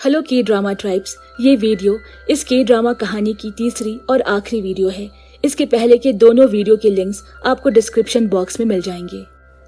Hello के drama tribes, ये video इस के ड्रामा कहानी की तीसरी और आखिरी वीडियो है। इसके पहले के दोनों वीडियो के लिंक्स आपको डिस्क्रिप्शन बॉक्स में मिल जाएंगे।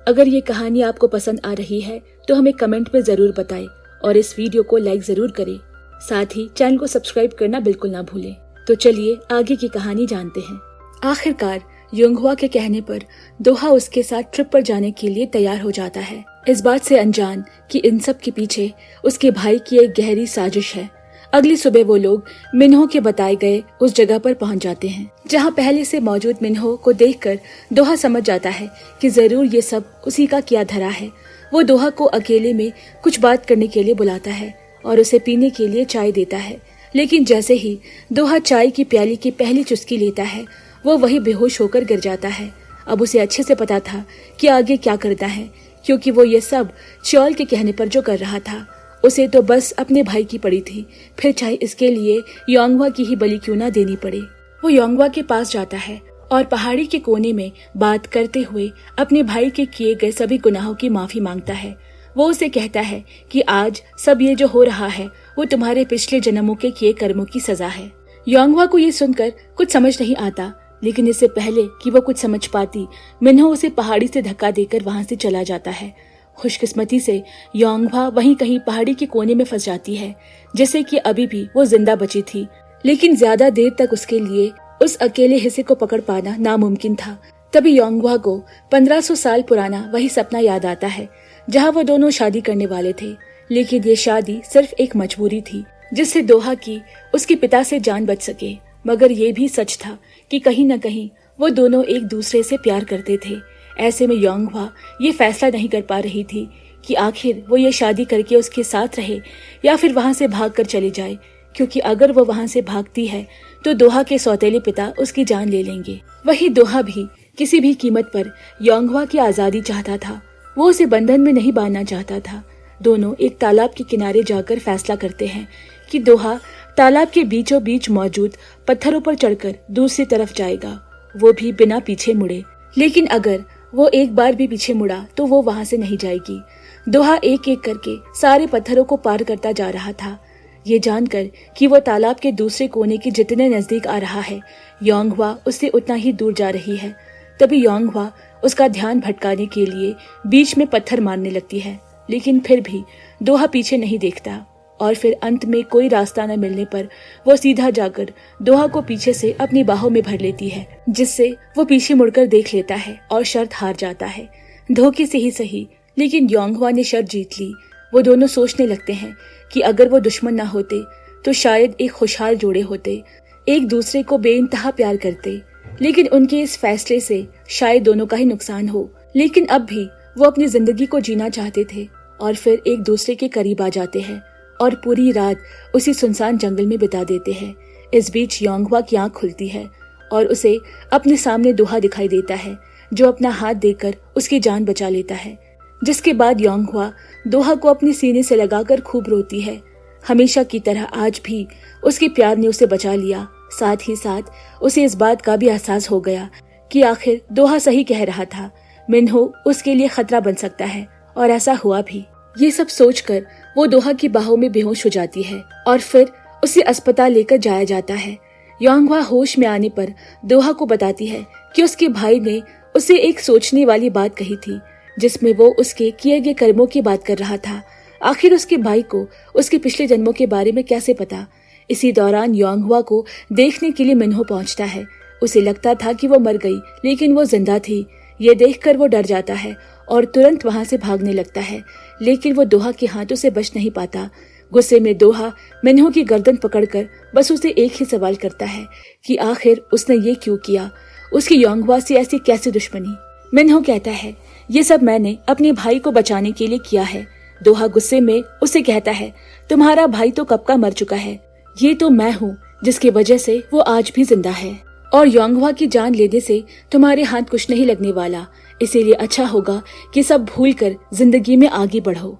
अगर ये कहानी आपको पसंद आ रही है तो हमें कमेंट में जरूर बताएं और इस वीडियो को लाइक जरूर करें। साथ ही चैनल को सब्सक्राइब करना बिल्कुल ना भूलें। तो चलिए आगे की कहानी जानते हैं। आखिरकार योंगहवा के कहने पर दोहा उसके साथ ट्रिप पर जाने के लिए तैयार हो जाता है, इस बात से अनजान कि इन सब के पीछे उसके भाई की एक गहरी साजिश है। अगली सुबह वो लोग मिन्हो के बताए गए उस जगह पर पहुंच जाते हैं, जहां पहले से मौजूद मिन्हो को देखकर दोहा समझ जाता है कि जरूर ये सब उसी का किया धरा है। वो दोहा को अकेले में कुछ बात करने के लिए बुलाता है और उसे पीने के लिए चाय देता है, लेकिन जैसे ही दोहा चाय की प्याली की पहली चुस्की लेता है वो वही बेहोश होकर गिर जाता है। अब उसे अच्छे से पता था कि आगे क्या करना है, क्योंकि वो ये सब चौल के कहने पर जो कर रहा था उसे तो बस अपने भाई की पड़ी थी, फिर चाहे इसके लिए योंगहवा की ही बलि क्यों ना देनी पड़े। वो योंगहवा के पास जाता है और पहाड़ी के कोने में बात करते हुए अपने भाई के किए गए सभी गुनाहों की माफी मांगता है। वो उसे कहता है कि आज सब ये जो हो रहा है वो तुम्हारे पिछले जन्मों के किए कर्मों की सजा है। योंगहवा को ये सुनकर कुछ समझ नहीं आता, लेकिन इससे पहले कि वो कुछ समझ पाती मिन्हो उसे पहाड़ी से धक्का देकर वहां से चला जाता है। खुशकिस्मती से योंगहवा वहीं कहीं पहाड़ी के कोने में फंस जाती है, जैसे कि अभी भी वो जिंदा बची थी, लेकिन ज्यादा देर तक उसके लिए उस अकेले हिस्से को पकड़ पाना नामुमकिन था। तभी योंगहवा को 1500 साल पुराना वही सपना याद आता है, जहाँ वो दोनों शादी करने वाले थे। लेकिन ये शादी सिर्फ एक मजबूरी थी जिससे दोहा की उसके पिता से जान बच सके। मगर ये भी सच था कि कहीं न कहीं वो दोनों एक दूसरे से प्यार करते थे। ऐसे में योंगहवा ये फैसला नहीं कर पा रही थी कि आखिर वो ये शादी करके उसके साथ रहे या फिर वहां से भागकर चले जाए, क्योंकि अगर वो वहां से भागती है तो दोहा के सौतेले पिता उसकी जान ले लेंगे। वही दोहा भी किसी भी कीमत पर योंगहवा की आजादी चाहता था। वो उसे बंधन में नहीं बांधना चाहता था। दोनों एक तालाब के किनारे जाकर फैसला करते हैं कि दोहा तालाब के बीचों बीच मौजूद पत्थरों पर चढ़कर दूसरी तरफ जाएगा, वो भी बिना पीछे मुड़े। लेकिन अगर वो एक बार भी पीछे मुड़ा तो वो वहां से नहीं जाएगी। दोहा एक एक करके सारे पत्थरों को पार करता जा रहा था। ये जानकर कि वो तालाब के दूसरे कोने के जितने नजदीक आ रहा है योंगहवा उससे उतना ही दूर जा रही है। तभी योंगहवा उसका ध्यान भटकाने के लिए बीच में पत्थर मारने लगती है, लेकिन फिर भी दोहा पीछे नहीं देखता। और फिर अंत में कोई रास्ता न मिलने पर वो सीधा जाकर दोहा को पीछे से अपनी बाहों में भर लेती है, जिससे वो पीछे मुड़कर देख लेता है और शर्त हार जाता है। धोखे से ही सही, लेकिन योंगहवा ने शर्त जीत ली। वो दोनों सोचने लगते हैं कि अगर वो दुश्मन ना होते तो शायद एक खुशहाल जोड़े होते, एक दूसरे को बेइंतहा प्यार करते। लेकिन उनके इस फैसले से शायद दोनों का ही नुकसान हो। लेकिन अब भी वो अपनी जिंदगी को जीना चाहते थे और फिर एक दूसरे के करीब आ जाते हैं और पूरी रात उसी सुनसान जंगल में बिता देते हैं। इस बीच योंगहवा की आंख खुलती है और उसे अपने सामने दोहा दिखाई देता है, जो अपना हाथ देकर उसकी जान बचा लेता है। जिसके बाद योंगहवा दोहा को अपने सीने से लगाकर खूब रोती है। हमेशा की तरह आज भी उसके प्यार ने उसे बचा लिया। साथ ही साथ उसे इस बात का भी एहसास हो गया कि आखिर दोहा सही कह रहा था, मिन्हो उसके लिए खतरा बन सकता है, और ऐसा हुआ भी। ये सब सोचकर वो दोहा की बाहों में बेहोश हो जाती है और फिर उसे अस्पताल लेकर जाया जाता है। योंगहवा होश में आने पर दोहा को बताती है कि उसके भाई ने उसे एक सोचने वाली बात कही थी, जिसमें वो उसके किए गए कर्मों की बात कर रहा था। आखिर उसके भाई को उसके पिछले जन्मों के बारे में कैसे पता। इसी दौरान योंगहवा को देखने के लिए मिन्हो पहुंचता है। उसे लगता था कि वो मर गई, लेकिन वो जिंदा थी। ये देखकर वो डर जाता है और तुरंत वहां से भागने लगता है, लेकिन वो दोहा के हाथों से बच नहीं पाता। गुस्से में दोहा मिन्हो की गर्दन पकड़कर बस उसे एक ही सवाल करता है कि आखिर उसने ये क्यों किया, उसकी योंगहवा से ऐसी कैसी दुश्मनी। मिन्हो कहता है, ये सब मैंने अपने भाई को बचाने के लिए किया है। दोहा गुस्से में उसे कहता है, तुम्हारा भाई तो कब का मर चुका है, ये तो मैं हूँ जिसकी वजह से वो आज भी जिंदा है, और योंगहवा की जान लेने से तुम्हारे हाथ कुछ नहीं लगने वाला, इसीलिए अच्छा होगा कि सब भूलकर जिंदगी में आगे बढ़ो।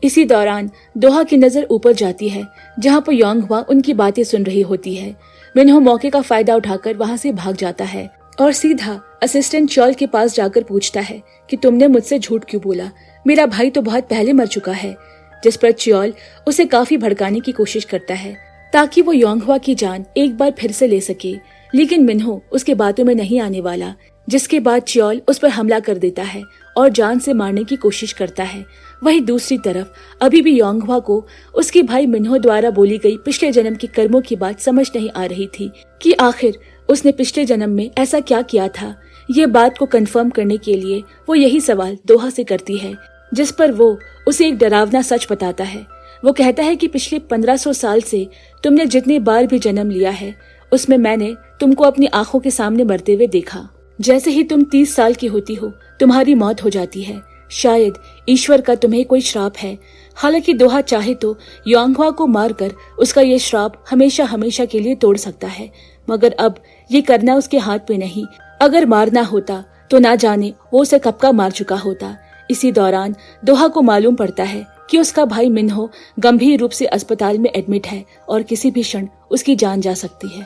इसी दौरान दोहा की नजर ऊपर जाती है, जहाँ पर योंगहवा उनकी बातें सुन रही होती है। मिन्हो मौके का फायदा उठाकर वहाँ से भाग जाता है और सीधा असिस्टेंट चौल के पास जाकर पूछता है कि तुमने मुझसे झूठ क्यों बोला, मेरा भाई तो बहुत पहले मर चुका है। जिस पर च्योल उसे काफी भड़काने की कोशिश करता है ताकि वो योंगहवा की जान एक बार फिर से ले सके, लेकिन मिन्हो उसके बातों में नहीं आने वाला, जिसके बाद च्योल उस पर हमला कर देता है और जान से मारने की कोशिश करता है। वहीं दूसरी तरफ अभी भी योंगहवा को उसके भाई मिन्हो द्वारा बोली गई पिछले जन्म के कर्मों की बात समझ नहीं आ रही थी कि आखिर उसने पिछले जन्म में ऐसा क्या किया था। ये बात को कंफर्म करने के लिए वो यही सवाल दोहा से करती है, जिस पर वो उसे एक डरावना सच बताता है। वो कहता है कि पिछले 1500 साल से तुमने जितने बार भी जन्म लिया है उसमें मैंने तुमको अपनी आंखों के सामने मरते हुए देखा। जैसे ही तुम 30 साल की होती हो तुम्हारी मौत हो जाती है। शायद ईश्वर का तुम्हें कोई श्राप है। हालांकि दोहा चाहे तो योंगहवा को मारकर उसका ये श्राप हमेशा हमेशा के लिए तोड़ सकता है, मगर अब ये करना उसके हाथ में नहीं। अगर मारना होता तो ना जाने वो उसे कब का मार चुका होता। इसी दौरान दोहा को मालूम पड़ता है कि उसका भाई मिन्हो गंभीर रूप से अस्पताल में एडमिट है और किसी भी क्षण उसकी जान जा सकती है।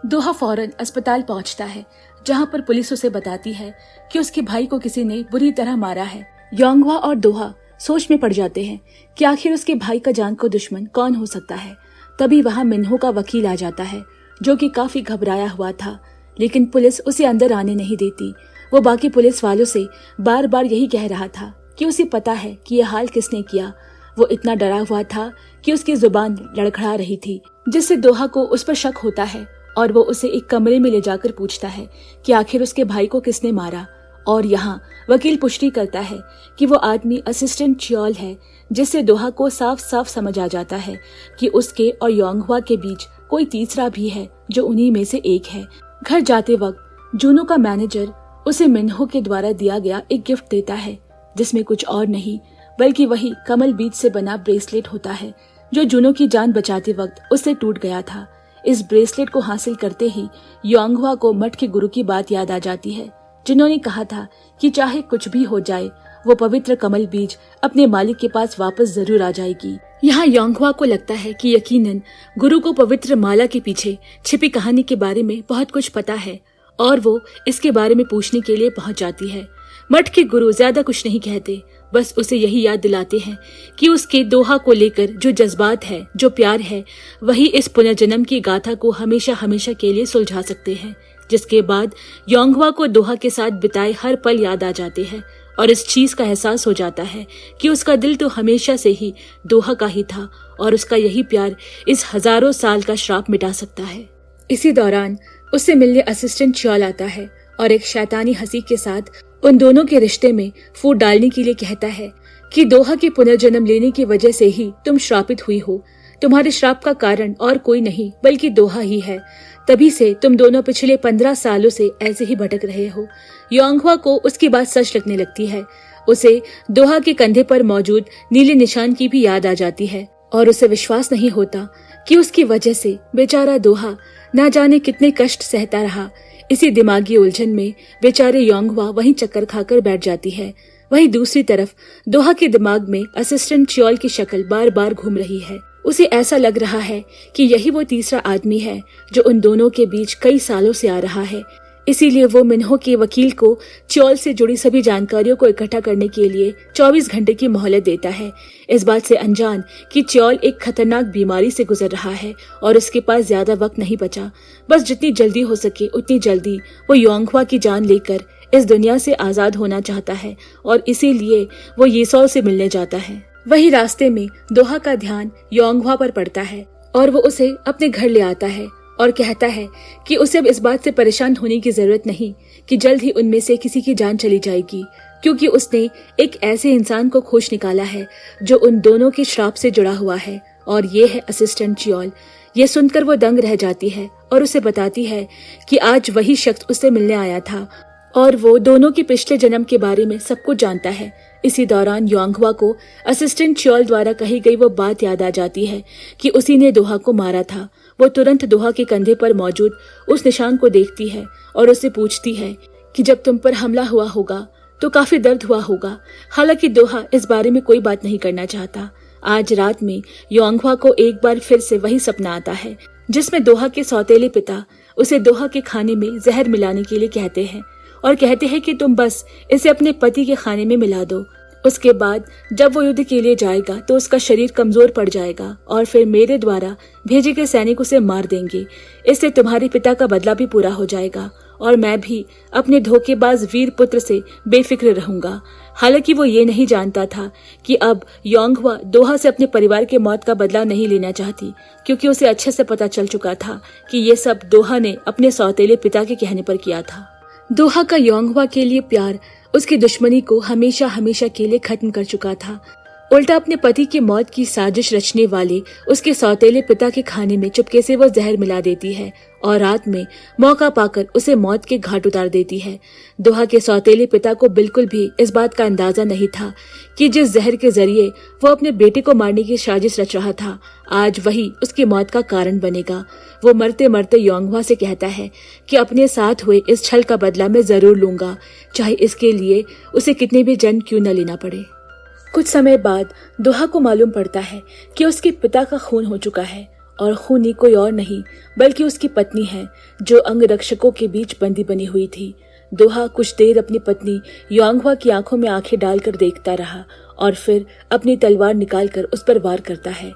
दोहा फौरन अस्पताल पहुंचता है, जहां पर पुलिस उसे बताती है कि उसके भाई को किसी ने बुरी तरह मारा है। योंगहवा और दोहा सोच में पड़ जाते हैं कि आखिर उसके भाई का जान को दुश्मन कौन हो सकता है। तभी वहां मिन्हो का वकील आ जाता है, जो कि काफी घबराया हुआ था, लेकिन पुलिस उसे अंदर आने नहीं देती। वो बाकी पुलिस वालों से बार बार यही कह रहा था कि उसे पता है कि यह हाल किसने किया। वो इतना डरा हुआ था कि उसकी जुबान लड़खड़ा रही थी, जिससे दोहा को उस पर शक होता है और वो उसे एक कमरे में ले जाकर पूछता है कि आखिर उसके भाई को किसने मारा। और यहाँ वकील पुष्टि करता है कि वो आदमी असिस्टेंट च्योल है, जिससे दोहा को साफ साफ समझ आ जाता है कि उसके और योंगहवा के बीच कोई तीसरा भी है, जो उन्हीं में से एक है। घर जाते वक्त जूनो का मैनेजर उसे मिन्हो के द्वारा दिया गया एक गिफ्ट देता है, जिसमें कुछ और नहीं बल्कि वही कमल बीज से बना ब्रेसलेट होता है, जो जूनो की जान बचाते वक्त उससे टूट गया था। इस ब्रेसलेट को हासिल करते ही योंगहवा को मठ के गुरु की बात याद आ जाती है, जिन्होंने कहा था कि चाहे कुछ भी हो जाए वो पवित्र कमल बीज अपने मालिक के पास वापस जरूर आ जाएगी। यहाँ योंगहवा को लगता है कि यकीनन गुरु को पवित्र माला के पीछे छिपी कहानी के बारे में बहुत कुछ पता है और वो इसके बारे में पूछने के लिए पहुंच जाती है। मठ के गुरु ज्यादा कुछ नहीं कहते, बस उसे यही याद दिलाते हैं कि उसके दोहा को लेकर जो जज्बात है, जो प्यार है, वही इस पुनर्जन्म की गाथा को हमेशा हमेशा के लिए सुलझा सकते हैं। जिसके बाद योंगहवा को दोहा के साथ बिताए हर पल याद आ जाते हैं और इस चीज का एहसास हो जाता है कि उसका दिल तो हमेशा से ही दोहा का ही था और उसका यही प्यार इस हजारों साल का श्राप मिटा सकता है। इसी दौरान उससे मिलने असिस्टेंट च्योल आता है और एक शैतानी हंसी के साथ उन दोनों के रिश्ते में फूट डालने के लिए कहता है कि दोहा के पुनर्जन्म लेने की वजह से ही तुम श्रापित हुई हो। तुम्हारे श्राप का कारण और कोई नहीं बल्कि दोहा ही है। तभी से तुम दोनों पिछले 15 सालों से ऐसे ही भटक रहे हो। योंगहवा को उसकी बात सच लगने लगती है। उसे दोहा के कंधे पर मौजूद नीले निशान की भी याद आ जाती है और उसे विश्वास नहीं होता कि उसकी वजह से बेचारा दोहा ना जाने कितने कष्ट सहता रहा। इसी दिमागी उलझन में बेचारे योंगहवा वहीं चक्कर खाकर बैठ जाती है। वहीं दूसरी तरफ दोहा के दिमाग में असिस्टेंट च्योल की शक्ल बार बार घूम रही है। उसे ऐसा लग रहा है कि यही वो तीसरा आदमी है जो उन दोनों के बीच कई सालों से आ रहा है। इसीलिए वो मिन्हो के वकील को च्योल से जुड़ी सभी जानकारियों को इकट्ठा करने के लिए 24 घंटे की मोहलत देता है, इस बात से अनजान कि च्योल एक खतरनाक बीमारी से गुजर रहा है और उसके पास ज्यादा वक्त नहीं बचा। बस जितनी जल्दी हो सके उतनी जल्दी वो योंगहवा की जान लेकर इस दुनिया से आजाद होना चाहता है और इसीलिए वो येसॉल से मिलने जाता है। वही रास्ते में दोहा का ध्यान योंगहवा पर पड़ता है और वो उसे अपने घर ले आता है और कहता है कि उसे अब इस बात से परेशान होने की जरूरत नहीं कि जल्द ही उनमें से किसी की जान चली जाएगी, क्योंकि उसने एक ऐसे इंसान को खोज निकाला है जो उन दोनों के श्राप से जुड़ा हुआ है और ये है असिस्टेंट च्योल। ये सुनकर वो दंग रह जाती है और उसे बताती है कि आज वही शख्स उससे मिलने आया था और वो दोनों के पिछले जन्म के बारे में सब कुछ जानता है। इसी दौरान योंगहवा को असिस्टेंट च्योल द्वारा कही गई वो बात याद आ जाती है कि उसी ने दोहा को मारा था। वो तुरंत दोहा के कंधे पर मौजूद उस निशान को देखती है और उससे पूछती है कि जब तुम पर हमला हुआ होगा तो काफी दर्द हुआ होगा। हालांकि दोहा इस बारे में कोई बात नहीं करना चाहता। आज रात में योंगहवा को एक बार फिर से वही सपना आता है जिसमें दोहा के सौतेले पिता उसे दोहा के खाने में जहर मिलाने के लिए कहते हैं और कहते हैं कि तुम बस इसे अपने पति के खाने में मिला दो। उसके बाद जब वो युद्ध के लिए जाएगा तो उसका शरीर कमजोर पड़ जाएगा और फिर मेरे द्वारा भेजे गए सैनिक उसे मार देंगे। इससे तुम्हारे पिता का बदला भी पूरा हो जाएगा और मैं भी अपने धोखेबाज वीर पुत्र से बेफिक्र रहूंगा। हालांकि वो ये नहीं जानता था कि अब योंगह्वा दोहा से अपने परिवार के मौत का बदला नहीं लेना चाहती, क्योंकि उसे अच्छे से पता चल चुका था कि ये सब दोहा ने अपने सौतेले पिता के कहने पर किया था। दोहा का योंगह्वा के लिए प्यार उसकी दुश्मनी को हमेशा हमेशा के लिए खत्म कर चुका था। उल्टा अपने पति की मौत की साजिश रचने वाले उसके सौतेले पिता के खाने में चुपके से वो जहर मिला देती है और रात में मौका पाकर उसे मौत के घाट उतार देती है। दोहा के सौतेले पिता को बिल्कुल भी इस बात का अंदाजा नहीं था कि जिस जहर के जरिए वो अपने बेटे को मारने की साजिश रच रहा था, आज वही उसकी मौत का कारण बनेगा। वो मरते मरते योंगह्वा से कहता है कि अपने साथ हुए इस छल का बदला मैं जरूर लूंगा, चाहे इसके लिए उसे कितने भी जन्म क्यों न लेना पड़े। कुछ समय बाद दोहा को मालूम पड़ता है कि उसके पिता का खून हो चुका है और खूनी कोई और नहीं बल्कि उसकी पत्नी है, जो अंगरक्षकों के बीच बंदी बनी हुई थी। दोहा कुछ देर अपनी पत्नी योंगह्वा की आंखों में आंखें डालकर देखता रहा और फिर अपनी तलवार निकालकर उस पर वार करता है,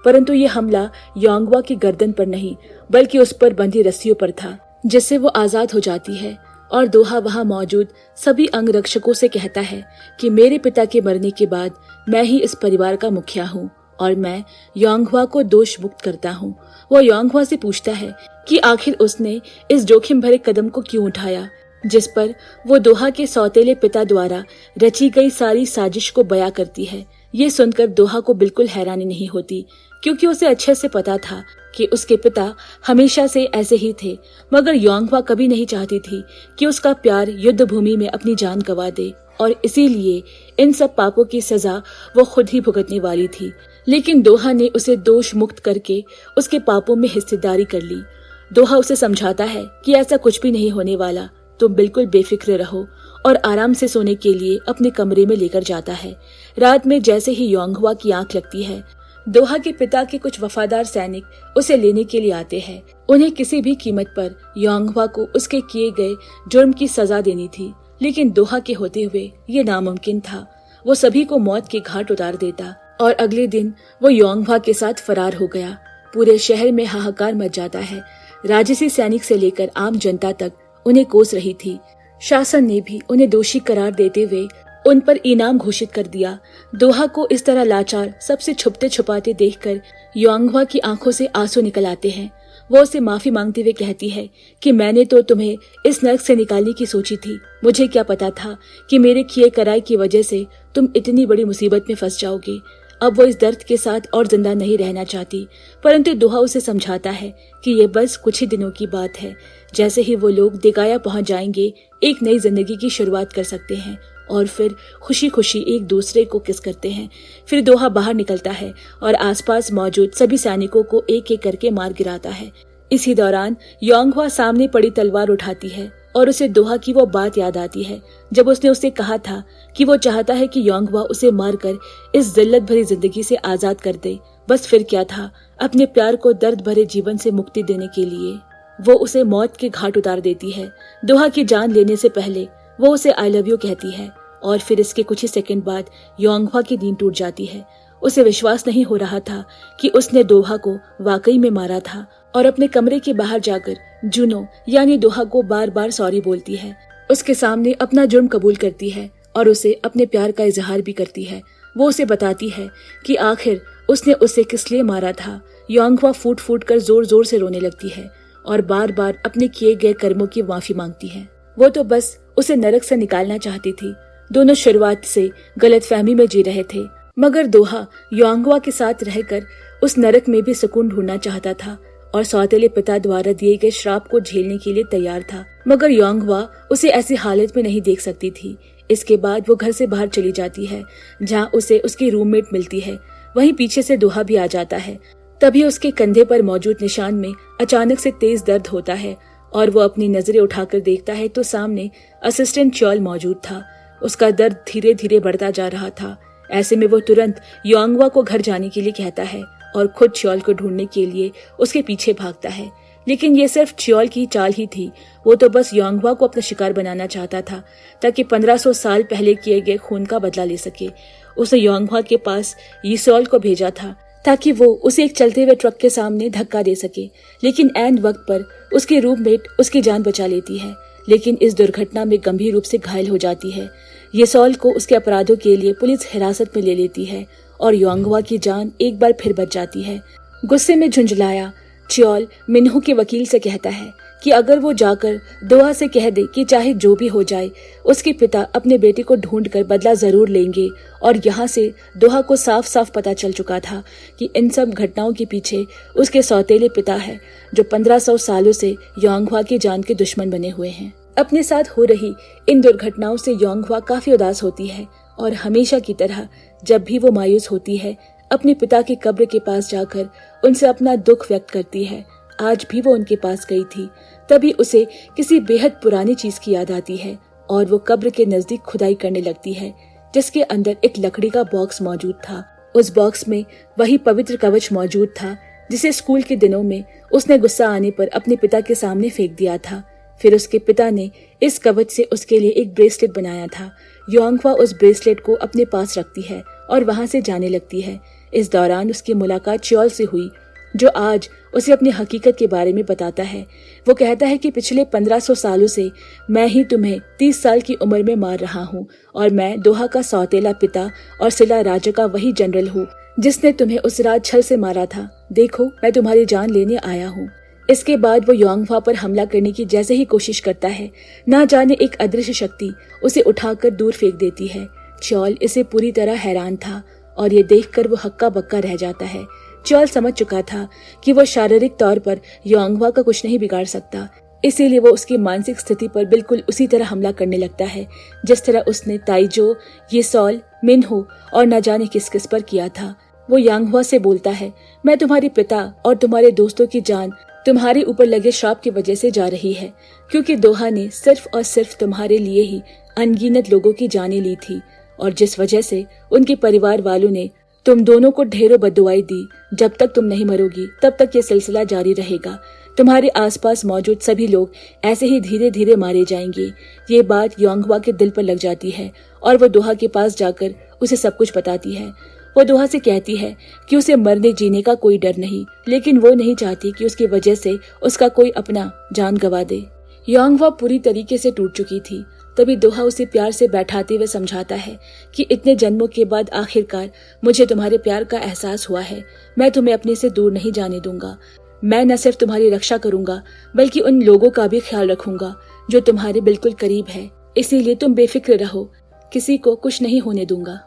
परंतु ये हमला योंगह्वा की गर्दन पर नहीं बल्कि उस पर बंधी रस्सियों पर था, जिससे वो आजाद हो जाती है। और दोहा वहां मौजूद सभी अंगरक्षकों से कहता है कि मेरे पिता के मरने के बाद मैं ही इस परिवार का मुखिया हूँ और मैं योंगह्वा को दोष मुक्त करता हूँ। वो योंगह्वा से पूछता है कि आखिर उसने इस जोखिम भरे कदम को क्यों उठाया, जिस पर वो दोहा के सौतेले पिता द्वारा रची गई सारी साजिश को बयां करती है। ये सुनकर दोहा को बिल्कुल हैरानी नहीं होती, क्योंकि उसे अच्छे से पता था कि उसके पिता हमेशा से ऐसे ही थे, मगर योंगह्वा कभी नहीं चाहती थी कि उसका प्यार युद्ध भूमि में अपनी जान गंवा दे और इसीलिए इन सब पापों की सजा वो खुद ही भुगतने वाली थी। लेकिन दोहा ने उसे दोष मुक्त करके उसके पापों में हिस्सेदारी कर ली। दोहा उसे समझाता है कि ऐसा कुछ भी नहीं होने वाला, तुम बिल्कुल बेफिक्र रहो और आराम से सोने के लिए अपने कमरे में लेकर जाता है। रात में जैसे ही योंगह्वा की आंख लगती है, दोहा के पिता के कुछ वफादार सैनिक उसे लेने के लिए आते हैं। उन्हें किसी भी कीमत पर योंगह्वा को उसके किए गए जुर्म की सजा देनी थी, लेकिन दोहा के होते हुए ये नामुमकिन था। वो सभी को मौत के घाट उतार देता और अगले दिन वो योंगह्वा के साथ फरार हो गया। पूरे शहर में हाहाकार मच जाता है। राजसी सैनिक से लेकर आम जनता तक उन्हें कोस रही थी। शासन ने भी उन्हें दोषी करार देते हुए उन पर इनाम घोषित कर दिया। दोहा को इस तरह लाचार सबसे छुपते छुपाते देखकर योंगह्वा की आंखों से आंसू निकल आते हैं। वो उसे माफी मांगते हुए कहती है कि मैंने तो तुम्हें इस नरक से निकालने की सोची थी, मुझे क्या पता था कि मेरे किए कराए की वजह से तुम इतनी बड़ी मुसीबत में फंस जाओगे। अब वो इस दर्द के साथ और जिंदा नहीं रहना चाहती, परंतु दोहा उसे समझाता है कि ये बस कुछ ही दिनों की बात है। जैसे ही वो लोग दिगाया पहुंच जाएंगे, एक नई जिंदगी की शुरुआत कर सकते हैं और फिर खुशी खुशी एक दूसरे को किस करते हैं। फिर दोहा बाहर निकलता है और आसपास मौजूद सभी सैनिकों को एक एक करके मार गिराता है। इसी दौरान योंगह्वा सामने पड़ी तलवार उठाती है और उसे दोहा की वो बात याद आती है जब उसने उसे कहा था कि वो चाहता है कि योंगह्वा उसे मारकर इस जिल्लत भरी जिंदगी से आजाद कर दे। बस फिर क्या था, अपने प्यार को दर्द भरे जीवन से मुक्ति देने के लिए वो उसे मौत के घाट उतार देती है। दोहा की जान लेने से पहले वो उसे आई लव यू कहती है और फिर इसके कुछ ही सेकंड बाद योंगह्वा की नींद टूट जाती है। उसे विश्वास नहीं हो रहा था कि उसने दोहा को वाकई में मारा था और अपने कमरे के बाहर जाकर जुनो यानी दोहा को बार बार सॉरी बोलती है। उसके सामने अपना जुर्म कबूल करती है और उसे अपने प्यार का इजहार भी करती है। वो उसे बताती है कि आखिर उसने उसे किस लिए मारा था। योंगह्वा फूट फूट कर जोर जोर से रोने लगती है और बार बार अपने किए गए कर्मों की माफी मांगती है। वो तो बस उसे नरक से निकालना चाहती थी। दोनों शुरुआत से गलतफहमी में जी रहे थे, मगर दोहा योंगह्वा के साथ रहकर उस नरक में भी सुकून ढूंढना चाहता था और सौतेले पिता द्वारा दिए गए श्राप को झेलने के लिए तैयार था। मगर योंगह्वा उसे ऐसी हालत में नहीं देख सकती थी। इसके बाद वो घर से बाहर चली जाती है, जहाँ उसे उसकी रूममेट मिलती है। वहीं पीछे से दोहा भी आ जाता है। तभी उसके कंधे पर मौजूद निशान में अचानक से तेज दर्द होता है और वो अपनी नजरें उठाकर देखता है तो सामने असिस्टेंट चॉल मौजूद था। उसका दर्द धीरे धीरे बढ़ता जा रहा था। ऐसे में वो तुरंत योंगह्वा को घर जाने के लिए कहता है और खुद चॉल को ढूंढने के लिए उसके पीछे भागता है। लेकिन ये सिर्फ च्योल की चाल ही थी। वो तो बस योंगहवा को अपना शिकार बनाना चाहता था ताकि 1500 साल पहले किए गए खून का बदला ले सके। उसने योंगहवा के पास यीसॉल को भेजा था ताकि वो उसे एक चलते हुए ट्रक के सामने धक्का दे सके, लेकिन ऐन वक्त पर उसकी रूममेट उसकी जान बचा लेती है, लेकिन इस दुर्घटना में गंभीर रूप से घायल हो जाती है। यीसॉल को उसके अपराधों के लिए पुलिस हिरासत में ले लेती है और योंगहवा की जान एक बार फिर बच जाती है। गुस्से में झुंझलाया च्योल मिन्हो के वकील से कहता है कि अगर वो जाकर दोहा से कह दे कि चाहे जो भी हो जाए उसके पिता अपने बेटे को ढूंढकर बदला जरूर लेंगे। और यहाँ से दोहा को साफ साफ पता चल चुका था कि इन सब घटनाओं के पीछे उसके सौतेले पिता है जो 1500 सालों से योंगहवा की जान के दुश्मन बने हुए हैं। अपने साथ हो रही इन दुर्घटनाओं से योंगहवा काफी उदास होती है और हमेशा की तरह जब भी वो मायूस होती है अपने पिता की कब्र के पास जाकर उनसे अपना दुख व्यक्त करती है। आज भी वो उनके पास गई थी, तभी उसे किसी बेहद पुरानी चीज की याद आती है और वो कब्र के नजदीक खुदाई करने लगती है जिसके अंदर एक लकड़ी का बॉक्स मौजूद था। उस बॉक्स में वही पवित्र कवच मौजूद था जिसे स्कूल के दिनों में उसने गुस्सा आने पर अपने पिता के सामने फेंक दिया था। फिर उसके पिता ने इस कवच से उसके लिए एक ब्रेसलेट बनाया था। योंगहवा उस ब्रेसलेट को अपने पास रखती है और वहां से जाने लगती है। इस दौरान उसकी मुलाकात च्योल से हुई जो आज उसे अपनी हकीकत के बारे में बताता है। वो कहता है कि पिछले 1500 सालों से मैं ही तुम्हें 30 साल की उम्र में मार रहा हूँ और मैं दोहा का सौतेला पिता और सिला राजा का वही जनरल हूँ जिसने तुम्हें उस रात छल से मारा था। देखो, मैं तुम्हारी जान लेने आया हूँ। इसके बाद वो योंगहवा पर हमला करने की जैसे ही कोशिश करता है, ना जाने एक अदृश्य शक्ति उसे उठाकर दूर फेंक देती है। च्योल इसे पूरी तरह हैरान था और ये देखकर वो हक्का बक्का रह जाता है। च्योल समझ चुका था कि वो शारीरिक तौर पर योंगहवा का कुछ नहीं बिगाड़ सकता, इसीलिए वो उसकी मानसिक स्थिति पर बिल्कुल उसी तरह हमला करने लगता है जिस तरह उसने ताइजो, यीसॉल, मिन्हो और न जाने किस किस पर किया था। वो योंगहवा से बोलता है, मैं तुम्हारे पिता और तुम्हारे दोस्तों की जान तुम्हारे ऊपर लगे श्राप की वजह से जा रही है, क्योंकि दोहा ने सिर्फ और सिर्फ तुम्हारे लिए ही अनगिनत लोगों की जानें ली थी और जिस वजह से उनके परिवार वालों ने तुम दोनों को ढेरों बद्दुआएं दी। जब तक तुम नहीं मरोगी तब तक ये सिलसिला जारी रहेगा। तुम्हारे आसपास मौजूद सभी लोग ऐसे ही धीरे धीरे मारे जाएंगे। ये बात योंगहवा के दिल पर लग जाती है और वो दोहा के पास जाकर उसे सब कुछ बताती है। वो दोहा से कहती है कि उसे मरने जीने का कोई डर नहीं, लेकिन वो नहीं चाहती कि उसकी वजह से उसका कोई अपना जान गंवा दे। योंगहवा पूरी तरीके से टूट चुकी थी। तभी दोहा उसे प्यार से बैठाते हुए समझाता है कि इतने जन्मों के बाद आखिरकार मुझे तुम्हारे प्यार का एहसास हुआ है। मैं तुम्हें अपने से दूर नहीं जाने दूंगा। मैं न सिर्फ तुम्हारी रक्षा करूंगा बल्कि उन लोगों का भी ख्याल रखूंगा जो तुम्हारे बिल्कुल करीब है। इसीलिए तुम बेफिक्र रहो, किसी को कुछ नहीं होने दूंगा।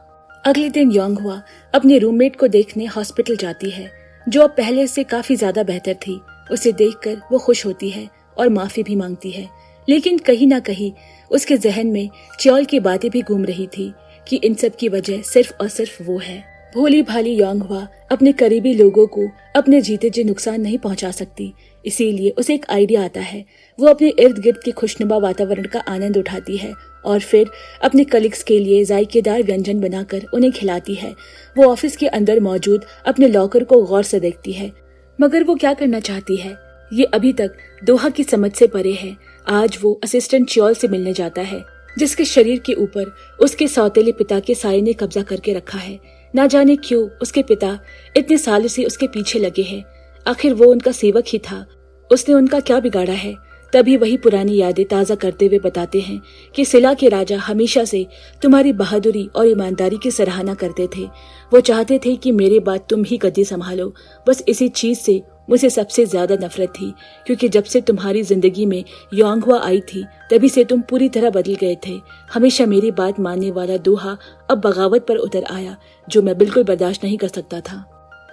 अगले दिन योंगहवा अपने रूममेट को देखने हॉस्पिटल जाती है जो अब पहले से काफी ज्यादा बेहतर थी। उसे देखकर वो खुश होती है और माफी भी मांगती है, लेकिन कहीं ना कहीं उसके जहन में च्योल की बातें भी घूम रही थी कि इन सब की वजह सिर्फ और सिर्फ वो है। भोली भाली योंगहवा अपने करीबी लोगों को अपने जीते जी नुकसान नहीं पहुंचा सकती, इसीलिए उसे एक आइडिया आता है। वो अपने इर्द गिर्द के खुशनुमा वातावरण का आनंद उठाती है और फिर अपने कलीग्स के लिए जायकेदार व्यंजन बनाकर उन्हें खिलाती है। वो ऑफिस के अंदर मौजूद अपने लॉकर को गौर से देखती है, मगर वो क्या करना चाहती है ये अभी तक दोहा की समझ से परे है। आज वो असिस्टेंट च्योल से मिलने जाता है जिसके शरीर के ऊपर उसके सौतेले पिता के साये ने कब्जा करके रखा है। ना जाने क्यों उसके पिता इतने सालों से उसके पीछे लगे हैं। आखिर वो उनका सेवक ही था, उसने उनका क्या बिगाड़ा है। तभी वही पुरानी यादें ताजा करते हुए बताते हैं कि सिला के राजा हमेशा से तुम्हारी बहादुरी और ईमानदारी की सराहना करते थे। वो चाहते थे कि मेरे बाद तुम ही गद्दी संभालो। बस इसी चीज से मुझे सबसे ज्यादा नफरत थी, क्योंकि जब से तुम्हारी जिंदगी में योंगहवा आई थी तभी से तुम पूरी तरह बदल गए थे। हमेशा मेरी बात मानने वाला दोहा अब बगावत पर उतर आया, जो मैं बिल्कुल बर्दाश्त नहीं कर सकता था।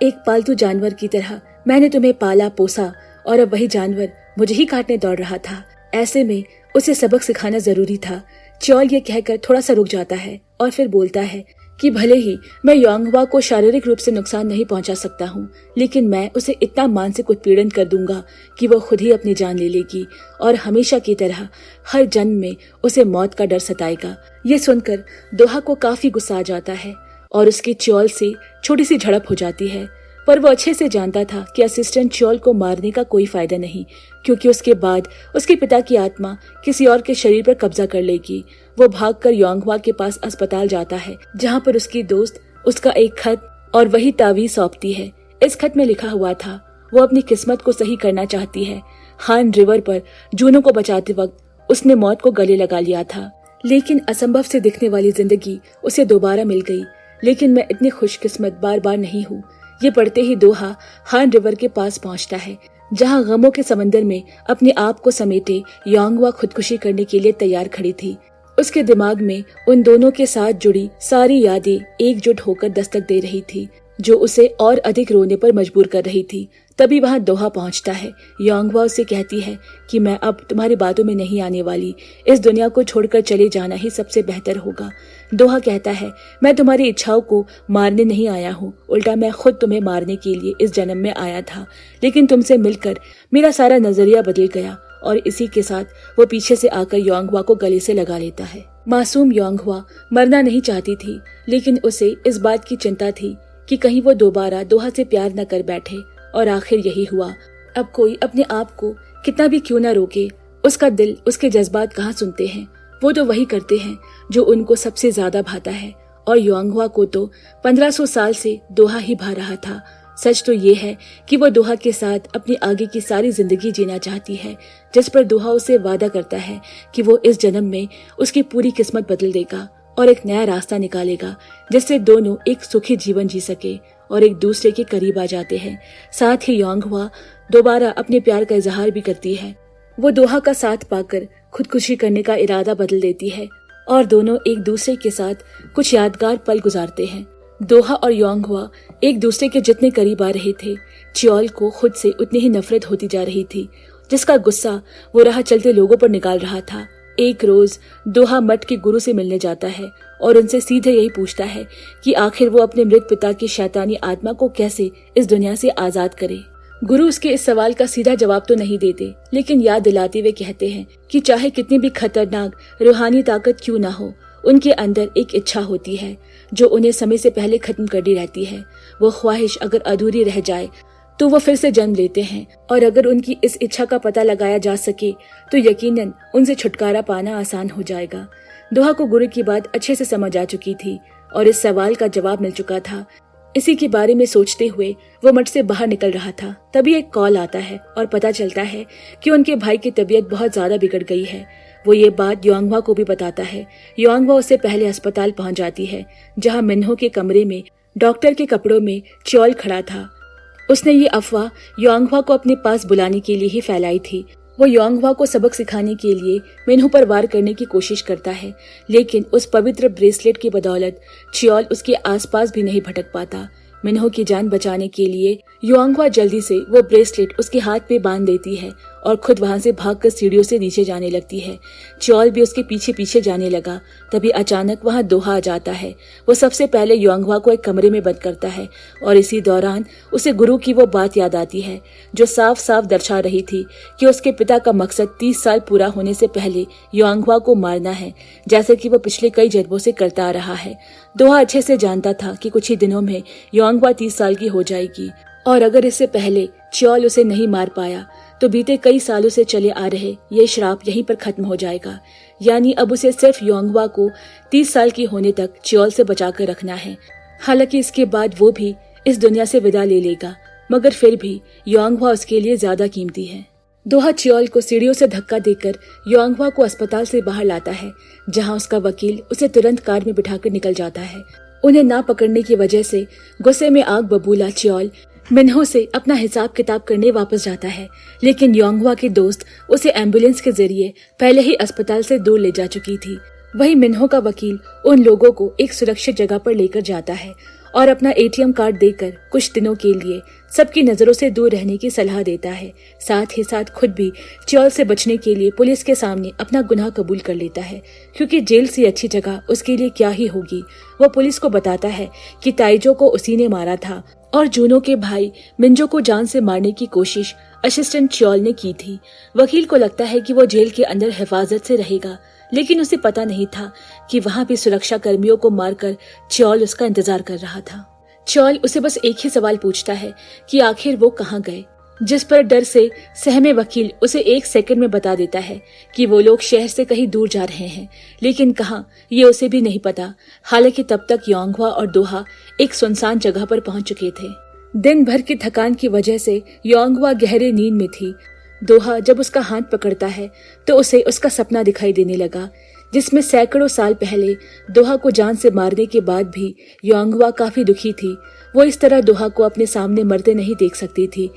एक पालतू जानवर की तरह मैंने तुम्हें पाला पोसा और अब वही जानवर मुझे ही काटने दौड़ रहा था। ऐसे में उसे सबक सिखाना जरूरी था। च्योल ये कहकर थोड़ा सा रुक जाता है और फिर बोलता है कि भले ही मैं योंगहवा को शारीरिक रूप से नुकसान नहीं पहुंचा सकता हूँ, लेकिन मैं उसे इतना मानसिक उत्पीड़न कर दूंगा कि वो खुद ही अपनी जान ले लेगी और हमेशा की तरह हर जन्म में उसे मौत का डर सताएगा। ये सुनकर दोहा को काफी गुस्सा आ जाता है और उसकी च्योल से छोटी सी झड़प हो जाती है। पर वो अच्छे से जानता था कि असिस्टेंट च्योल को मारने का कोई फायदा नहीं, क्योंकि उसके बाद उसके पिता की आत्मा किसी और के शरीर पर कब्जा कर लेगी। वो भागकर योंगहवा के पास अस्पताल जाता है, जहाँ पर उसकी दोस्त उसका एक खत और वही तावीज सौंपती है। इस खत में लिखा हुआ था, वो अपनी किस्मत को सही करना चाहती है। हान रिवर पर जूनों को बचाते वक्त उसने मौत को गले लगा लिया था, लेकिन असंभव से दिखने वाली जिंदगी उसे दोबारा मिल गई। लेकिन मैं इतनी खुशकिस्मत बार बार नहीं हूँ। ये पढ़ते ही दोहा हान रिवर के पास पहुँचता है, जहाँ गमों के समंदर में अपने आप को समेटे योंगहवा खुदकुशी करने के लिए तैयार खड़ी थी। उसके दिमाग में उन दोनों के साथ जुड़ी सारी यादें एकजुट होकर दस्तक दे रही थी, जो उसे और अधिक रोने पर मजबूर कर रही थी। तभी वहां दोहा पहुंचता है। योंगहवा उसे कहती है कि मैं अब तुम्हारी बातों में नहीं आने वाली, इस दुनिया को छोड़कर चले जाना ही सबसे बेहतर होगा। दोहा कहता है, मैं तुम्हारी इच्छाओं को मारने नहीं आया हूँ, उल्टा मैं खुद तुम्हें मारने के लिए इस जन्म में आया था, लेकिन तुमसे मिलकर मेरा सारा नजरिया बदल गया। और इसी के साथ वो पीछे से आकर योंगहवा को गले से लगा लेता है। मासूम योंगहवा मरना नहीं चाहती थी, लेकिन उसे इस बात की चिंता थी कि कहीं वो दोबारा दोहा से प्यार न कर बैठे। और आखिर यही हुआ। अब कोई अपने आप को कितना भी क्यों न रोके, उसका दिल उसके जज्बात कहाँ सुनते हैं। वो तो वही करते हैं जो उनको सबसे ज्यादा भाता है। और योंगहवा को तो 1500 साल से दोहा ही भा रहा था। सच तो ये है कि वो दोहा के साथ अपनी आगे की सारी जिंदगी जीना चाहती है, जिस पर दोहा उसे वादा करता है कि वो इस जन्म में उसकी पूरी किस्मत बदल देगा और एक नया रास्ता निकालेगा, जिससे दोनों एक सुखी जीवन जी सके और एक दूसरे के करीब आ जाते हैं। साथ ही योंगहवा दोबारा अपने प्यार का इजहार भी करती है। वो दोहा का साथ पाकर खुदकुशी करने का इरादा बदल देती है और दोनों एक दूसरे के साथ कुछ यादगार पल गुजारते हैं। दोहा और योंगहवा एक दूसरे के जितने करीब आ रहे थे, च्योल को खुद से उतनी ही नफरत होती जा रही थी, जिसका गुस्सा वो राह चलते लोगों पर निकाल रहा था। एक रोज दोहा मठ के गुरु से मिलने जाता है और उनसे सीधे यही पूछता है कि आखिर वो अपने मृत पिता की शैतानी आत्मा को कैसे इस दुनिया से आजाद करे। गुरु उसके इस सवाल का सीधा जवाब तो नहीं देते, लेकिन याद दिलाते हुए कहते हैं कि चाहे कितनी भी खतरनाक रूहानी ताकत क्यों ना हो, उनके अंदर एक इच्छा होती है जो उन्हें समय से पहले खत्म करनी रहती है। वो ख्वाहिश अगर अधूरी रह जाए तो वो फिर से जन्म लेते हैं, और अगर उनकी इस इच्छा का पता लगाया जा सके तो यकीनन उनसे छुटकारा पाना आसान हो जाएगा। दोहा को गुरु की बात अच्छे से समझ आ चुकी थी और इस सवाल का जवाब मिल चुका था। इसी के बारे में सोचते हुए वो मठ से बाहर निकल रहा था। तभी एक कॉल आता है और पता चलता है कि उनके भाई की तबीयत बहुत ज्यादा बिगड़ गई है। वो ये बात योंगहवा को भी बताता है। योंगहवा उससे पहले अस्पताल पहुंच जाती है, जहां मिन्हो के कमरे में डॉक्टर के कपड़ों में च्योल खड़ा था। उसने ये अफवाह योंगहवा को अपने पास बुलाने के लिए ही फैलाई थी। वो योंगहवा को सबक सिखाने के लिए मिन्हो पर वार करने की कोशिश करता है, लेकिन उस पवित्र ब्रेसलेट की बदौलत च्योल उसके आसपास भी नहीं भटक पाता। मिन्हो की जान बचाने के लिए योंगहवा जल्दी से वो ब्रेसलेट उसके हाथ पे बांध देती है और खुद वहां से भागकर सीढ़ियों से नीचे जाने लगती है। च्योल भी उसके पीछे पीछे जाने लगा। तभी अचानक वहां दोहा आ जाता है। वो सबसे पहले योंगहवा को एक कमरे में बंद करता है और इसी दौरान उसे गुरु की वो बात याद आती है जो साफ साफ दर्शा रही थी कि उसके पिता का मकसद 30 साल पूरा होने से पहले योंगहवा को मारना है, जैसे कि वो पिछले कई जन्मों से करता आ रहा है। दोहा अच्छे से जानता था कि कुछ ही दिनों में योंगहवा 30 साल की हो जाएगी, और अगर इससे पहले च्योल उसे नहीं मार पाया तो बीते कई सालों से चले आ रहे ये श्राप यहीं पर खत्म हो जाएगा। यानी अब उसे सिर्फ योंगहवा को 30 साल की होने तक च्योल से बचाकर रखना है। हालांकि इसके बाद वो भी इस दुनिया से विदा ले लेगा, मगर फिर भी योंगहवा उसके लिए ज्यादा कीमती है। दोहा च्योल को सीढ़ियों से धक्का देकर योंगहवा को अस्पताल से बाहर लाता है, जहां उसका वकील उसे तुरंत कार में बिठाकर निकल जाता है। उन्हें ना पकड़ने की वजह से गुस्से में आग बबूला च्योल मिन्हो से अपना हिसाब किताब करने वापस जाता है, लेकिन योंगहवा के दोस्त उसे एम्बुलेंस के जरिए पहले ही अस्पताल से दूर ले जा चुकी थी। वही मिन्हो का वकील उन लोगों को एक सुरक्षित जगह पर लेकर जाता है और अपना ATM कार्ड देकर कुछ दिनों के लिए सबकी नजरों से दूर रहने की सलाह देता है। साथ ही साथ खुद भी च्योल से बचने के लिए पुलिस के सामने अपना गुनाह कबूल कर लेता है, क्योंकि जेल से अच्छी जगह उसके लिए क्या ही होगी। वो पुलिस को बताता है कि ताइजो को उसी ने मारा था और जूनो के भाई मिंजो को जान से मारने की कोशिश असिस्टेंट च्योल ने की थी। वकील को लगता है कि वो जेल के अंदर हिफाजत से रहेगा, लेकिन उसे पता नहीं था कि वहां भी सुरक्षा कर्मियों को मारकर च्योल उसका इंतजार कर रहा था। चौल उसे बस एक ही सवाल पूछता है कि आखिर वो कहाँ गए, जिस पर डर से सहमे वकील उसे 1 सेकंड में बता देता है कि वो लोग शहर से कहीं दूर जा रहे हैं, लेकिन कहाँ ये उसे भी नहीं पता। हालांकि तब तक योंगहवा और दोहा एक सुनसान जगह पर पहुंच चुके थे। दिन भर की थकान की वजह से योंगहवा गहरे नींद में थी। दोहा जब उसका हाथ पकड़ता है तो उसे उसका सपना दिखाई देने लगा, जिसमें सैकड़ों साल पहले दोहा को जान से मारने के बाद भी योंगहवा काफी दुखी थी। वो इस तरह दोहा को अपने सामने मरते नहीं देख सकती थी,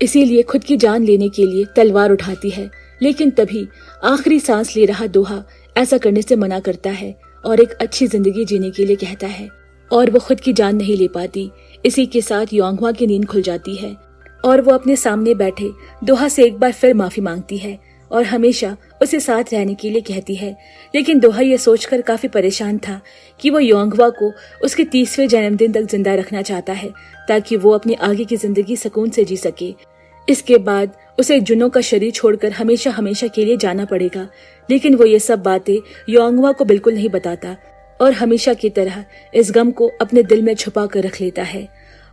इसीलिए खुद की जान लेने के लिए तलवार उठाती है। लेकिन तभी आखिरी सांस ले रहा दोहा ऐसा करने से मना करता है और एक अच्छी जिंदगी जीने के लिए कहता है, और वो खुद की जान नहीं ले पाती। इसी के साथ योंगहवा की नींद खुल जाती है और वो अपने सामने बैठे दोहा से एक बार फिर माफी मांगती है और हमेशा उसे साथ रहने के लिए कहती है। लेकिन दोहा ये सोचकर काफी परेशान था कि वो योंगहवा को उसके 30वें जन्मदिन तक जिंदा रखना चाहता है, ताकि वो अपनी आगे की जिंदगी सुकून से जी सके। इसके बाद उसे जुनों का शरीर छोड़कर हमेशा हमेशा के लिए जाना पड़ेगा। लेकिन वो ये सब बातें योंगहवा को बिल्कुल नहीं बताता और हमेशा की तरह इस गम को अपने दिल में छुपा कर रख लेता है।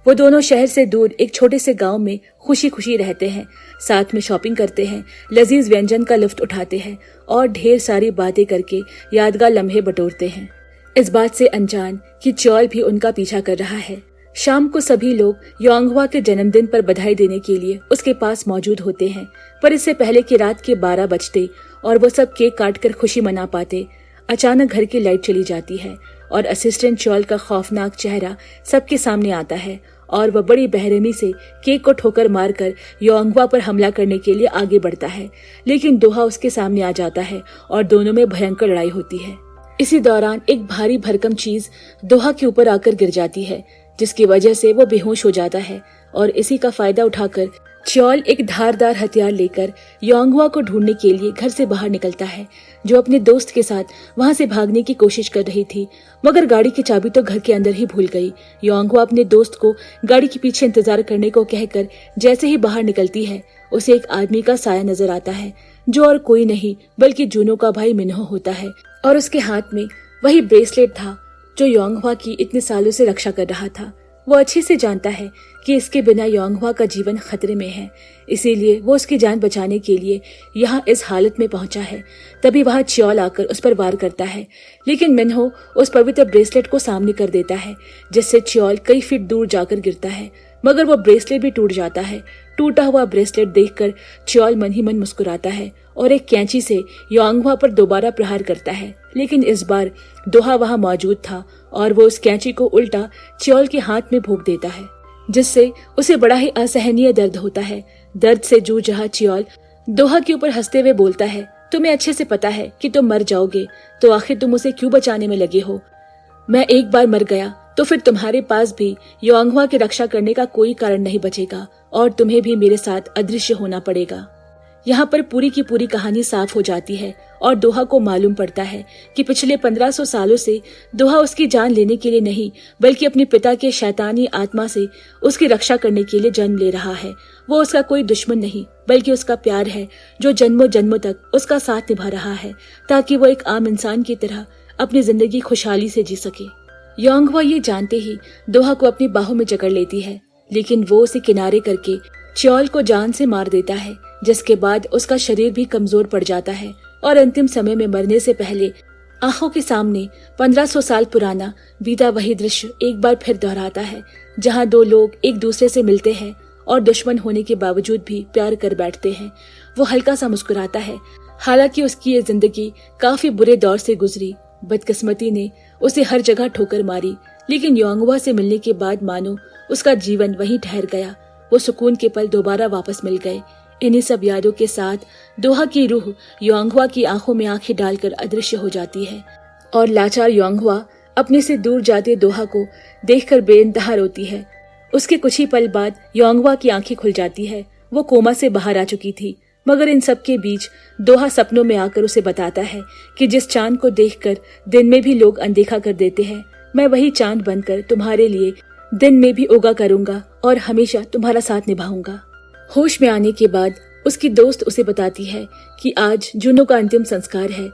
वो दोनों शहर से दूर एक छोटे से गांव में खुशी खुशी रहते हैं, साथ में शॉपिंग करते हैं, लजीज व्यंजन का लुत्फ उठाते हैं और ढेर सारी बातें करके यादगार लम्हे बटोरते हैं, इस बात से अनजान कि चौल भी उनका पीछा कर रहा है। शाम को सभी लोग योंगहवा के जन्मदिन पर बधाई देने के लिए उसके पास मौजूद होते हैं, पर इससे पहले कि रात के 12 बजते और वो सब केक काटकर खुशी मना पाते, अचानक घर की लाइट चली जाती है और असिस्टेंट चौल का खौफनाक चेहरा सबके सामने आता है और वह बड़ी बेरहमी से केक को ठोकर मारकर योंगहवा पर हमला करने के लिए आगे बढ़ता है। लेकिन दोहा उसके सामने आ जाता है और दोनों में भयंकर लड़ाई होती है। इसी दौरान एक भारी भरकम चीज दोहा के ऊपर आकर गिर जाती है, जिसकी वजह से वो बेहोश हो जाता है और इसी का फायदा उठाकर चौल एक धारदार हथियार लेकर योंगहवा को ढूंढने के लिए घर से बाहर निकलता है, जो अपने दोस्त के साथ वहां से भागने की कोशिश कर रही थी, मगर गाड़ी की चाबी तो घर के अंदर ही भूल गई। योंगहवा अपने दोस्त को गाड़ी के पीछे इंतजार करने को कहकर जैसे ही बाहर निकलती है, उसे एक आदमी का साया नजर आता है, जो और कोई नहीं बल्कि जुनों का भाई मिन्हो होता है और उसके हाथ में वही ब्रेसलेट था जो योंगहवा की इतने सालों से रक्षा कर रहा था। वो अच्छे से जानता है कि इसके बिना योंगहवा का जीवन खतरे में है, इसीलिए वो उसकी जान बचाने के लिए यहाँ इस हालत में पहुंचा है। तभी वहाँ चौल आकर उस पर वार करता है, लेकिन मिन्हो उस पवित्र ब्रेसलेट को सामने कर देता है, जिससे चौल कई फीट दूर जाकर गिरता है, मगर वो ब्रेसलेट भी टूट जाता है। टूटा हुआ ब्रेसलेट देखकर चौल मन ही मन मुस्कुराता है और एक कैंची से योंगहवा पर दोबारा प्रहार करता है। लेकिन इस बार दोहा वहां मौजूद था और वो उस कैंची को उल्टा चौल के हाथ में भोंक देता है, जिससे उसे बड़ा ही असहनीय दर्द होता है। दर्द से जूझ रहा चौल दोहा के ऊपर हंसते हुए बोलता है, तुम्हें अच्छे से पता है कि तुम मर जाओगे, तो आखिर तुम उसे क्यों बचाने में लगे हो? मैं एक बार मर गया तो फिर तुम्हारे पास भी योंगहवा की रक्षा करने का कोई कारण नहीं बचेगा और तुम्हें भी मेरे साथ अदृश्य होना पड़ेगा। यहाँ पर पूरी की पूरी कहानी साफ हो जाती है और दोहा को मालूम पड़ता है कि पिछले 1500 सालों से दोहा उसकी जान लेने के लिए नहीं, बल्कि अपने पिता के शैतानी आत्मा से उसकी रक्षा करने के लिए जन्म ले रहा है। वो उसका कोई दुश्मन नहीं, बल्कि उसका प्यार है, जो जन्मों जन्मों तक उसका साथ निभा रहा है, ताकि वो एक आम इंसान की तरह अपनी जिंदगी खुशहाली से जी सके। योंगहवा ये जानते ही दोहा को अपनी बाहों में जकड़ लेती है, लेकिन वो उसे किनारे करके चौल को जान से मार देता है, जिसके बाद उसका शरीर भी कमजोर पड़ जाता है और अंतिम समय में मरने से पहले आंखों के सामने 1500 साल पुराना बीता वही दृश्य एक बार फिर दोहराता है, जहां दो लोग एक दूसरे से मिलते हैं और दुश्मन होने के बावजूद भी प्यार कर बैठते हैं। वो हल्का सा मुस्कुराता है। हालांकि उसकी ये जिंदगी काफी बुरे दौर से गुजरी, बदकिस्मती ने उसे हर जगह ठोकर मारी, लेकिन योंगहवा से मिलने के बाद मानो उसका जीवन वहीं ठहर गया। वो सुकून के पल दोबारा वापस मिल गए। इन्हीं सब यादों के साथ दोहा की रूह योंगहवा की आंखों में आंखें डालकर अदृश्य हो जाती है और लाचार योंगहवा अपने से दूर जाते दोहा को देखकर बेइंतहा रोती है। उसके कुछ ही पल बाद योंगहवा की आंखें खुल जाती है। वो कोमा से बाहर आ चुकी थी, मगर इन सब के बीच दोहा सपनों में आकर उसे बताता है कि जिस चांद को देखकर दिन में भी लोग अनदेखा कर देते हैं, मैं वही चांद बनकर तुम्हारे लिए दिन में भी उगा करूंगा और हमेशा तुम्हारा साथ निभाऊंगा। होश में आने के बाद उसकी दोस्त उसे बताती है कि आज जुनों का अंतिम संस्कार है,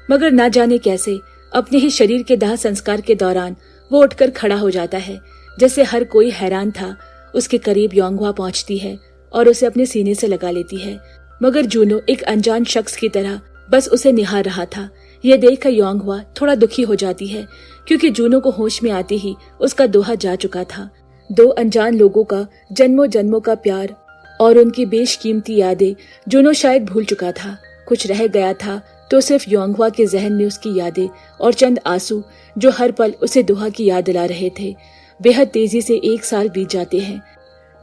मगर ना जाने कैसे अपने ही शरीर के दाह संस्कार के दौरान वो उठकर खड़ा हो जाता है, जैसे हर कोई हैरान था। उसके करीब योंगवा पहुंचती है और उसे अपने सीने से लगा लेती है, मगर जूनो एक अनजान शख्स की तरह बस उसे निहार रहा था। यह देखकर योंगवा थोड़ा दुखी हो जाती है, क्योंकि जूनो को होश में आते ही उसका दोहा जा चुका था। दो अनजान लोगों का जन्मों जन्मों का प्यार और उनकी बेशकीमती यादें जूनो शायद भूल चुका था। कुछ रह गया था तो सिर्फ योंगवा के जहन में उसकी यादें और चंद आंसू जो हर पल उसे दोहा की याद दिला रहे थे। बेहद तेजी से 1 साल बीत जाते हैं।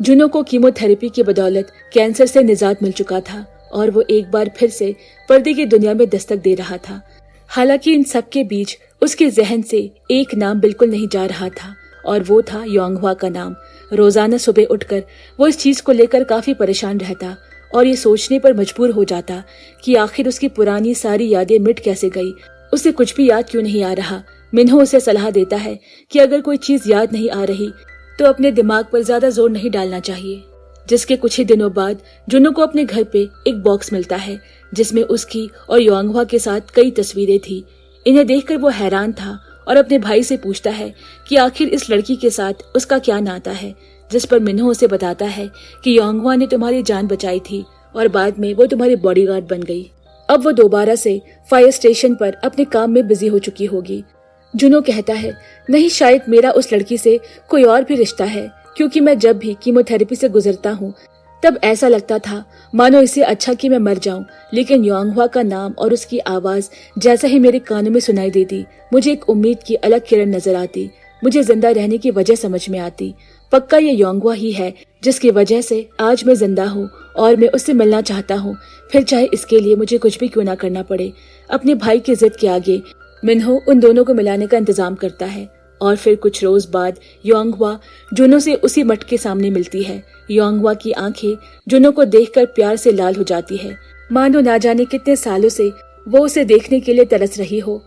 जूनो को कीमोथेरेपी की बदौलत कैंसर से निजात मिल चुका था और वो एक बार फिर से पर्दे की दुनिया में दस्तक दे रहा था। हालांकि इन सब के बीच उसके जहन से एक नाम बिल्कुल नहीं जा रहा था, और वो था योंगवा का नाम। रोजाना सुबह उठकर वो इस चीज को लेकर काफी परेशान रहता और ये सोचने पर मजबूर हो जाता कि आखिर उसकी पुरानी सारी यादें मिट कैसे गई। उसे कुछ भी याद क्यों नहीं आ रहा। मिन्हो उसे सलाह देता है कि अगर कोई चीज याद नहीं आ रही तो अपने दिमाग पर ज्यादा जोर नहीं डालना चाहिए। जिसके कुछ ही दिनों बाद जूनो को अपने घर पे एक बॉक्स मिलता है जिसमें उसकी और योंगवा के साथ कई तस्वीरें थी। इन्हें देखकर वो हैरान था और अपने भाई से पूछता है कि आखिर इस लड़की के साथ उसका क्या नाता है, जिस पर मिन्हो उसे बताता है कि योंगवा ने तुम्हारी जान बचाई थी और बाद में वो तुम्हारी बॉडीगार्ड बन गई। अब वो दोबारा से फायर स्टेशन पर अपने काम में बिजी हो चुकी होगी। जूनो कहता है, नहीं, शायद मेरा उस लड़की से कोई और भी रिश्ता है, क्योंकि मैं जब भी कीमोथेरेपी से गुजरता हूँ तब ऐसा लगता था मानो इससे अच्छा कि मैं मर जाऊं। लेकिन योंगवा का नाम और उसकी आवाज जैसा ही मेरे कानों में सुनाई देती, मुझे एक उम्मीद की अलग किरण नजर आती। मुझे जिंदा रहने की वजह समझ में आती। पक्का ये योंगवा ही है जिसकी वजह से आज मैं जिंदा हूँ और मैं उससे मिलना चाहता हूँ, फिर चाहे इसके लिए मुझे कुछ भी क्यों ना करना पड़े। अपने भाई की जिद के आगे मिन्हो उन दोनों को मिलाने का इंतजाम करता है और फिर कुछ रोज बाद योंगवा जूनो से उसी मठ के सामने मिलती है। योंगवा की आंखें जूनो को देखकर प्यार से लाल हो जाती है, मानो ना जाने कितने सालों से वो उसे देखने के लिए तरस रही हो।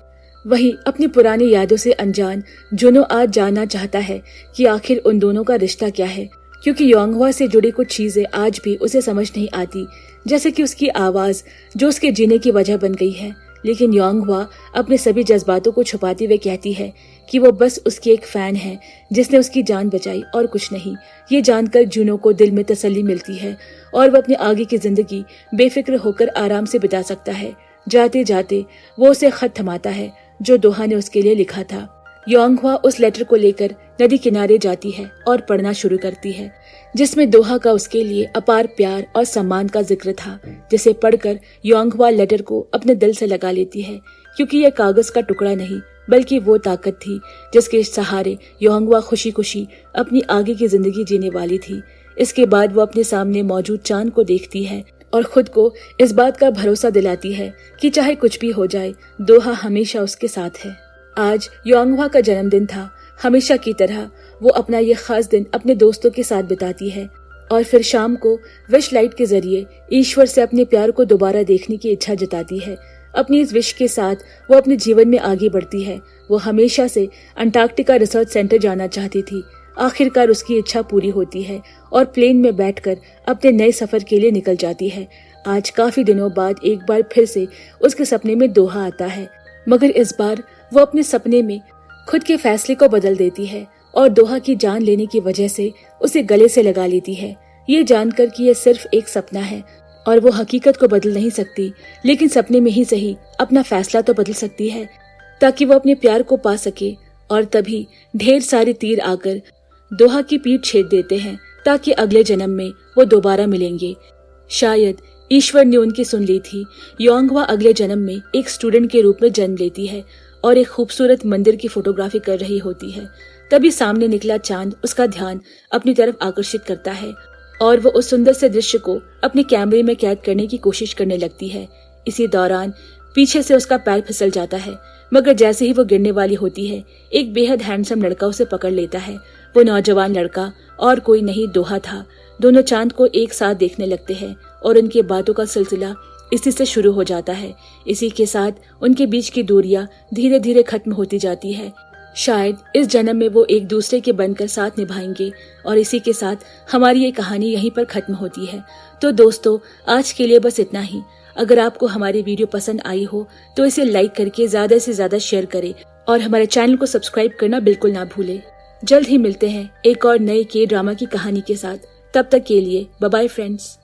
वहीं अपनी पुरानी यादों से अनजान जूनो आज जानना चाहता है कि आखिर उन दोनों का रिश्ता क्या है, क्योंकि योंगवा से जुड़ी कुछ चीजें आज भी उसे समझ नहीं आती, जैसे कि उसकी आवाज जो उसके जीने की वजह बन गई है। लेकिन योंगवा अपने सभी जज्बातों को छुपाते हुए कहती है कि वो बस उसकी एक फैन है जिसने उसकी जान बचाई और कुछ नहीं। ये जानकर जूनो को दिल में तसल्ली मिलती है और वो अपनी आगे की जिंदगी बेफिक्र होकर आराम से बिता सकता है। जाते जाते वो उसे खत थमाता है जो दोहा ने उसके लिए लिखा था। योंगवा उस लेटर को लेकर नदी किनारे जाती है और पढ़ना शुरू करती है, जिसमें दोहा का उसके लिए अपार प्यार और सम्मान का जिक्र था, जिसे पढ़कर योंगवा लेटर को अपने दिल से लगा लेती है, क्योंकि यह कागज का टुकड़ा नहीं बल्कि वो ताकत थी जिसके सहारे योंगवा खुशी खुशी अपनी आगे की जिंदगी जीने वाली थी। इसके बाद वो अपने सामने मौजूद चांद को देखती है और खुद को इस बात का भरोसा दिलाती है कि चाहे कुछ भी हो जाए, दोहा हमेशा उसके साथ है। आज योंगवा का जन्मदिन था। हमेशा की तरह वो अपना ये खास दिन अपने दोस्तों के साथ बिताती है और फिर शाम को विश लाइट के जरिए ईश्वर से अपने प्यार को दोबारा देखने की इच्छा जताती है। अपनी इस विश के साथ वो अपने जीवन में आगे बढ़ती है। वो हमेशा से अंटार्कटिका रिसर्च सेंटर जाना चाहती थी। आखिरकार उसकी इच्छा पूरी होती है और प्लेन में बैठकर अपने नए सफर के लिए निकल जाती है। आज काफी दिनों बाद एक बार फिर से उसके सपने में दोहा आता है, मगर इस बार वो अपने सपने में खुद के फैसले को बदल देती है और दोहा की जान लेने की वजह से उसे गले से लगा लेती है। ये जानकर कि यह सिर्फ एक सपना है और वो हकीकत को बदल नहीं सकती, लेकिन सपने में ही सही अपना फैसला तो बदल सकती है ताकि वो अपने प्यार को पा सके। और तभी ढेर सारे तीर आकर दोहा की पीठ छेद देते हैं ताकि अगले जन्म में वो दोबारा मिलेंगे। शायद ईश्वर ने उनकी सुन ली थी। योंगवा अगले जन्म में एक स्टूडेंट के रूप में जन्म लेती है और एक खूबसूरत मंदिर की फोटोग्राफी कर रही होती है। तभी सामने निकला चांद उसका ध्यान अपनी तरफ आकर्षित करता है और वो उस सुंदर से दृश्य को अपने कैमरे में कैद करने की कोशिश करने लगती है। इसी दौरान पीछे से उसका पैर फिसल जाता है, मगर जैसे ही वो गिरने वाली होती है, एक बेहद हैंडसम लड़का उसे पकड़ लेता है। वो नौजवान लड़का और कोई नहीं, दोहा था। दोनों चांद को एक साथ देखने लगते हैं और उनकी बातों का सिलसिला इसी से शुरू हो जाता है। इसी के साथ उनके बीच की दूरियां धीरे धीरे खत्म होती जाती है। शायद इस जन्म में वो एक दूसरे के बनकर साथ निभाएंगे और इसी के साथ हमारी ये कहानी यहीं पर खत्म होती है। तो दोस्तों, आज के लिए बस इतना ही। अगर आपको हमारी वीडियो पसंद आई हो तो इसे लाइक करके ज्यादा से ज्यादा शेयर करें और हमारे चैनल को सब्सक्राइब करना बिल्कुल ना भूलें। जल्द ही मिलते हैं एक और नए के ड्रामा की कहानी के साथ। तब तक के लिए बाय बाय फ्रेंड्स।